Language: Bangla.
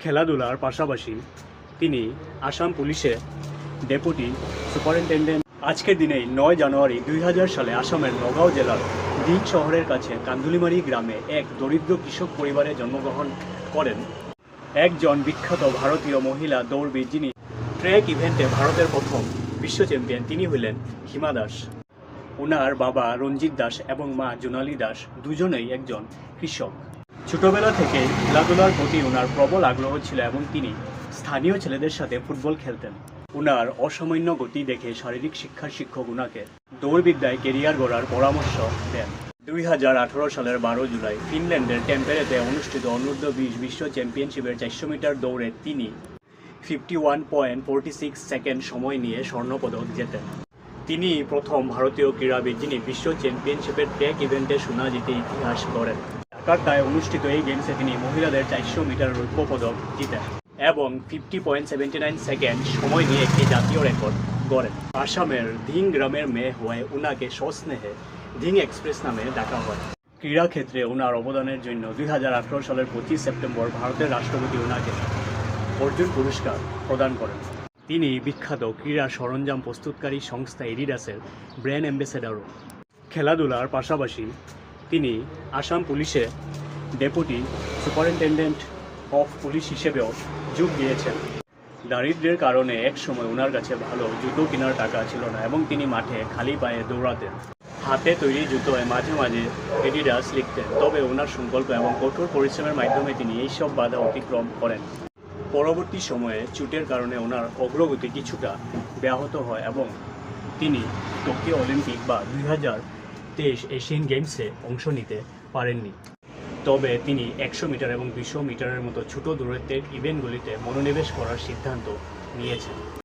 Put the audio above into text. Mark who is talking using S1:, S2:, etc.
S1: খেলাধুলার পাশাপাশি তিনি আসাম পুলিশে ডেপুটি সুপারিনটেন্ডেন্ট। আজকের দিনেই 9 জানুয়ারি 2000 সালে আসামের নগাঁও জেলার দিন শহরের কাছে কান্দুলিমারি গ্রামে এক দরিদ্র কৃষক পরিবারে জন্মগ্রহণ করেন একজন বিখ্যাত ভারতীয় মহিলা দৌড়বিদ, যিনি ট্র্যাক ইভেন্টে ভারতের প্রথম বিশ্ব চ্যাম্পিয়ন। তিনি হলেন হিমা দাস। ওনার বাবা রঞ্জিত দাস এবং মা জোনালী দাস দুজনেই একজন কৃষক। ছোটবেলা থেকে খেলাধুলার প্রতি ওনার প্রবল আগ্রহ ছিল এবং তিনি স্থানীয় ছেলেদের সাথে ফুটবল খেলতেন। ওনার অসামান্য গতি দেখে শারীরিক শিক্ষার শিক্ষক ওনাকে দৌড়বিদ্যায় কেরিয়ার গড়ার পরামর্শ দেন। 2018 সালের 12 জুলাই ফিনল্যান্ডের টেম্পেরেতে অনুষ্ঠিত অনূর্ধ্ব-20 বিশ্ব চ্যাম্পিয়নশিপের 400 মিটার দৌড়ে তিনি 51.46 সেকেন্ড সময় নিয়ে স্বর্ণপদক জেতেন। তিনি প্রথম ভারতীয় ক্রীড়াবিদ যিনি বিশ্ব চ্যাম্পিয়নশিপের ট্র্যাক ইভেন্টে সোনা জিতে ইতিহাস গড়েন। ঢাকায় অনুষ্ঠিত এই গেমসে তিনি মহিলাদের 400 মিটার রৌপ্য পদক জিতেন এবং 50.79 সেকেন্ড সময় নিয়ে একটি জাতীয় রেকর্ড গড়েন। আসামের ধিং গ্রামের মেয়ে হওয়ায় ওনাকে সস্নেহে ধিং এক্সপ্রেস নামে ডাকা হয়। ক্রীড়া ক্ষেত্রে ওনার অবদানের জন্য 2018 সালের 25 সেপ্টেম্বর ভারতের রাষ্ট্রপতি ওনাকে অর্জুন পুরস্কার প্রদান করেন। তিনি বিখ্যাত ক্রীড়া সরঞ্জাম প্রস্তুতকারী সংস্থা এডিডাসের ব্র্যান্ড অ্যাম্বাসেডরও। খেলাধুলার পাশাপাশি তিনি আসাম পুলিশে ডেপুটি সুপারিনটেন্ডেন্ট অফ পুলিশ হিসেবেও যোগ দিয়েছেন। দারিদ্র্যের কারণে এক সময় ওনার কাছে ভালো জুতো কেনার টাকা ছিল না এবং তিনি মাঠে খালি পায়ে দৌড়াতেন। হাতে তৈরি জুতোয় মাঝে মাঝে এডিডাস লিখতেন। তবে ওনার সংকল্প এবং কঠোর পরিশ্রমের মাধ্যমে তিনি এইসব বাধা অতিক্রম করেন। পরবর্তী সময়ে চোটের কারণে ওনার অগ্রগতি কিছুটা ব্যাহত হয় এবং তিনি টোকিও অলিম্পিক বা 2023 এশিয়ান গেমসে অংশ নিতে পারেননি। তবে তিনি 100 মিটার এবং 200 মিটারের মতো ছোট দূরত্বের ইভেন্টগুলিতে মনোনিবেশ করার সিদ্ধান্ত নিয়েছেন।